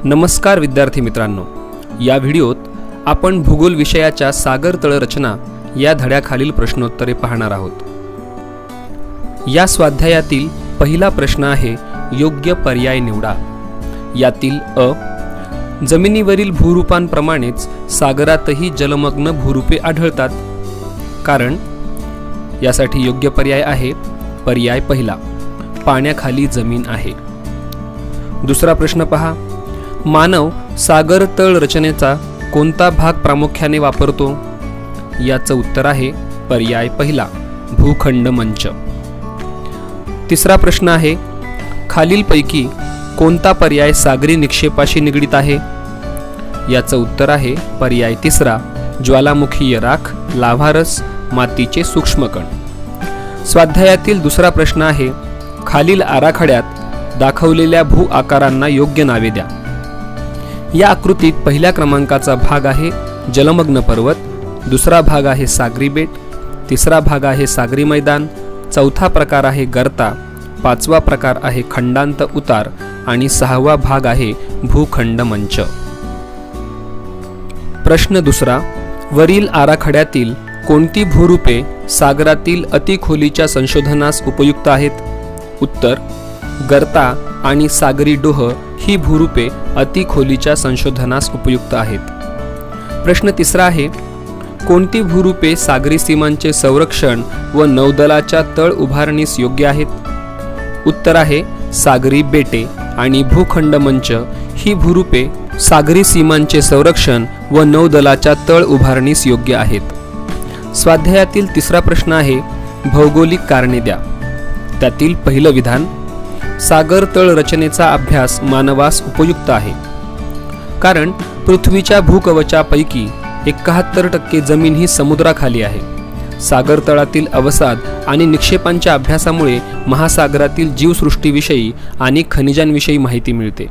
नमस्कार विद्यार्थी मित्रांनो, या व्हिडिओत आपण भूगोल विषयाच्या सागर तळ रचना या धड्याखालील प्रश्नोत्तरे पाहणार आहोत। या स्वाध्यायातील पहिला प्रश्न आहे योग्य पर्याय निवडा। यातील अ, जमिनीवरील भूरूपांप्रमाणेच सागरातही जलमग्न भूरूपे आढळतात, कारण यासाठी योग्य पर्याय आहे पर्याय पहिला, पाण्याखाली जमीन आहे। दुसरा प्रश्न पहा, मानव सागर तळ रचनेचा कोणता भाग प्रामुख्याने वापरतो? याचं उत्तर आहे पर्याय पहिला, भूखंड मंच। तिसरा प्रश्न आहे, खालीलपैकी कोणता पर्याय सागरी निक्षेपाशी निगडित आहे? याचं उत्तर आहे पर्याय तिसरा, ज्वालामुखीय राख, लाव्हारस, मातीचे सूक्ष्मकण। स्वाध्यायातील दुसरा प्रश्न आहे, खालील आराखड्यात दाखवलेल्या भू आकारांना योग्य नावे द्या। या आकृतीत पहिल्या क्रमांकाचा भाग आहे जलमग्न पर्वत, दुसरा भाग आहे सागरी बेट, तिसरा भाग आहे सागरी मैदान, चौथा प्रकार आहे गर्ता, पाचवा प्रकार आहे खंडांत उतार आणि सहावा भाग आहे भूखंड मंच। प्रश्न दुसरा, वरील आराखड्यातील कोणती भूरूपे सागरातील अतिखोलीच्या संशोधनास उपयुक्त आहेत? उत्तर, गर्ता आणि सागरी डोह ही भूरूपे अतिखोलीच्या संशोधनास उपयुक्त आहेत। प्रश्न तिसरा आहे, कोणती भूरूपे सागरी सीमांचे संरक्षण व नौदलाच्या तळ उभारणीस योग्य आहेत? उत्तर आहे सागरी बेटे आणि भूखंड मंच ही भूरूपे सागरी सीमांचे संरक्षण व नौदलाच्या तळ उभारणीस योग्य आहेत। स्वाध्यायातील तिसरा प्रश्न आहे, भौगोलिक कारणे द्या। त्यातील पहिलं विधान, सागर तळ रचनेचा अभ्यास मानवास उपयुक्त आहे, कारण पृथ्वीच्या भूकवचापैकी 71% जमीन ही समुद्राखाली आहे। सागर तळातील अवसाद आणि निक्षेपांच्या अभ्यासामुळे महासागरातील जीवसृष्टीविषयी आणि खनिजांविषयी माहिती मिळते।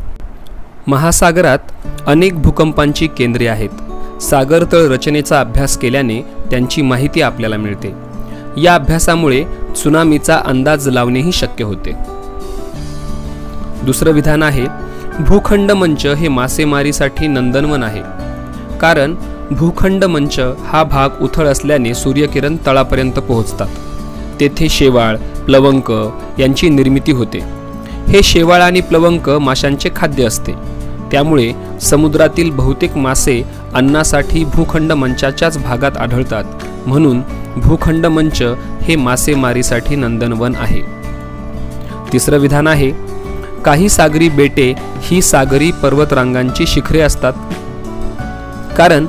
महासागरात अनेक भूकंपांची केंद्रे आहेत। सागर तळ रचनेचा अभ्यास केल्याने त्यांची माहिती आपल्याला मिळते। या अभ्यासामुळे त्सुनामीचा अंदाज लावणेही शक्य होते। दुसरं विधान आहे, भूखंड मंच हे मासेमारीसाठी नंदनवन आहे, कारण भूखंड मंच हा भाग उथळ असल्याने सूर्यकिरण तळापर्यंत पोहोचतात। तेथे शेवाळ, प्लवंक यांची निर्मिती होते। हे शेवाळ आणि प्लवंक माशांचे खाद्य असते, त्यामुळे समुद्रातील बहुतेक मासे अन्नासाठी भूखंड मंचाच्याच भागात आढळतात। म्हणून भूखंड मंच हे मासेमारीसाठी नंदनवन आहे। तिसरं विधान आहे, काही सागरी बेटे ही सागरी पर्वतरांगांची शिखरे असतात, कारण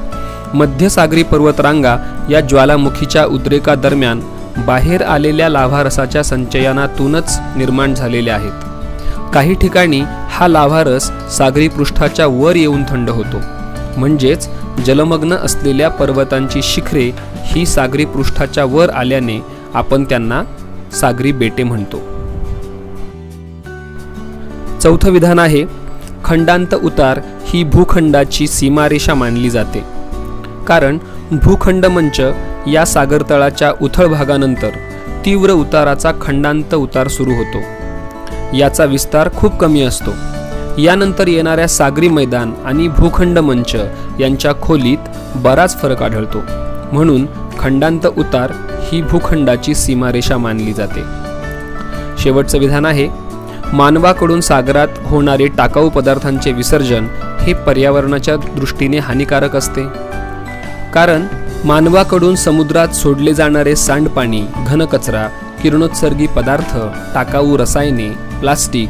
मध्य सागरी पर्वतरांगा या ज्वालामुखीच्या उद्रेकादरम्यान बाहेर आलेल्या लाव्हारसाच्या संचयनातूनच निर्माण झालेल्या आहेत। काही ठिकाणी हा लाव्हारस सागरी पृष्ठाच्या वर येऊन थंड होतो, म्हणजेच जलमग्न असलेल्या पर्वतांची शिखरे ही सागरी पृष्ठाच्या वर आल्याने आपण त्यांना सागरी बेटे म्हणतो। चौथं विधान आहे, खंडांत उतार ही भूखंडाची सीमारेषा मानली जाते, कारण भूखंड मंच या सागरतळाच्या उथळ भागानंतर तीव्र उताराचा खंडांत उतार सुरू होतो। याचा विस्तार खूप कमी असतो। यानंतर येणाऱ्या सागरी मैदान आणि भूखंड मंच यांच्या खोलीत बराच फरक आढळतो। म्हणून खंडांत उतार ही भूखंडाची सीमारेषा मानली जाते। शेवटचं विधान आहे, मानवाकडून सागरात होणारे टाकाऊ पदार्थांचे विसर्जन हे पर्यावरणाच्या दृष्टीने हानिकारक असते, कारण मानवाकडून समुद्रात सोडले जाणारे सांडपाणी, घनकचरा, किरणोत्सर्गी पदार्थ, टाकाऊ रसायने, प्लास्टिक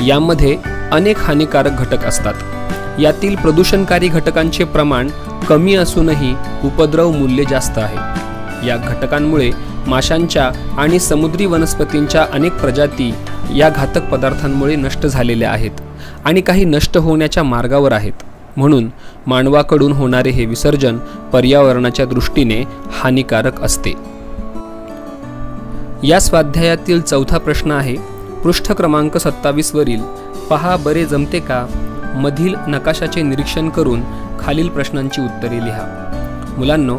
यामध्ये अनेक हानिकारक घटक असतात। यातील प्रदूषणकारी घटकांचे प्रमाण कमी असूनही उपद्रव मूल्य जास्त आहे। या घटकांमुळे माशांच्या आणि समुद्री वनस्पतींच्या अनेक प्रजाती या घातक पदार्थांमुळे नष्ट झालेल्या आहेत आणि काही नष्ट होण्याच्या मार्गावर आहेत। म्हणून मानवाकडून होणारे हे विसर्जन पर्यावरणाच्या दृष्टीने हानिकारक असते। या स्वाध्यायातील चौथा प्रश्न आहे, पृष्ठ क्रमांक 27 वरील पहा बरे जमते का मधील नकाशाचे निरीक्षण करून खालील प्रश्नांची उत्तरे लिहा। मुलांनो,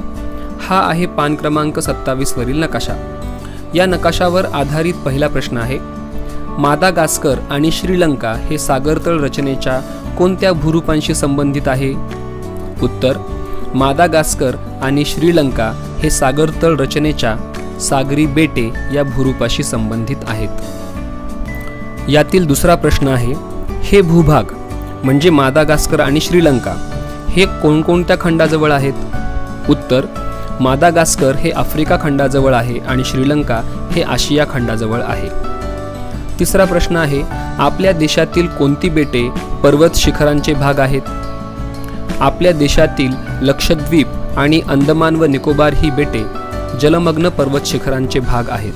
हा आहे पान क्रमांक 27 वरील नकाशा। या नकाशावर आधारित पहिला प्रश्न आहे, मादागास्कर आणि श्रीलंका हे सागरतळ रचनेच्या कोणत्या भूरूपांशी संबंधित आहे? उत्तर, मादागास्कर आणि श्रीलंका हे सागरतळ रचनेच्या सागरी बेटे या भूरूपाशी संबंधित आहेत। यातील दुसरा प्रश्न आहे, हे भूभाग म्हणजे मादागास्कर आणि श्रीलंका हे कोणकोणत्या खंडाजवळ आहेत? उत्तर, मादागास्कर हे आफ्रिका खंडाजवळ आहे आणि श्रीलंका हे आशिया खंडाजवळ आहे। तिसरा प्रश्न आहे, आपल्या देशातील कोणती बेटे पर्वत शिखरांचे भाग आहेत? आपल्या देशातील लक्षद्वीप आणि अंदमान व निकोबार ही बेटे जलमग्न पर्वत शिखरांचे भाग आहेत।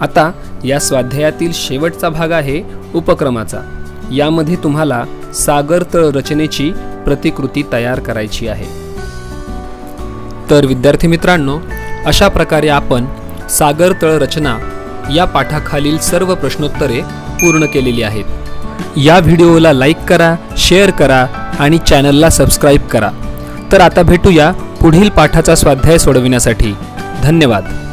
आता या स्वाध्यायातील शेवटचा भाग आहे उपक्रमाचा। यामध्ये तुम्हाला सागरतळ रचनेची प्रतिकृती तयार करायची आहे। तर विद्यार्थी मित्रांनो, अशा प्रकारे आपण सागरतळ रचना या पाठाखालील सर्व प्रश्नोत्तरे पूर्ण केलेली आहेत। या व्हिडिओला लाईक करा, शेअर करा आणि चॅनलला सबस्क्राईब करा। तर आता भेटूया पुढील पाठाचा स्वाध्याय सोडविण्यासाठी। धन्यवाद।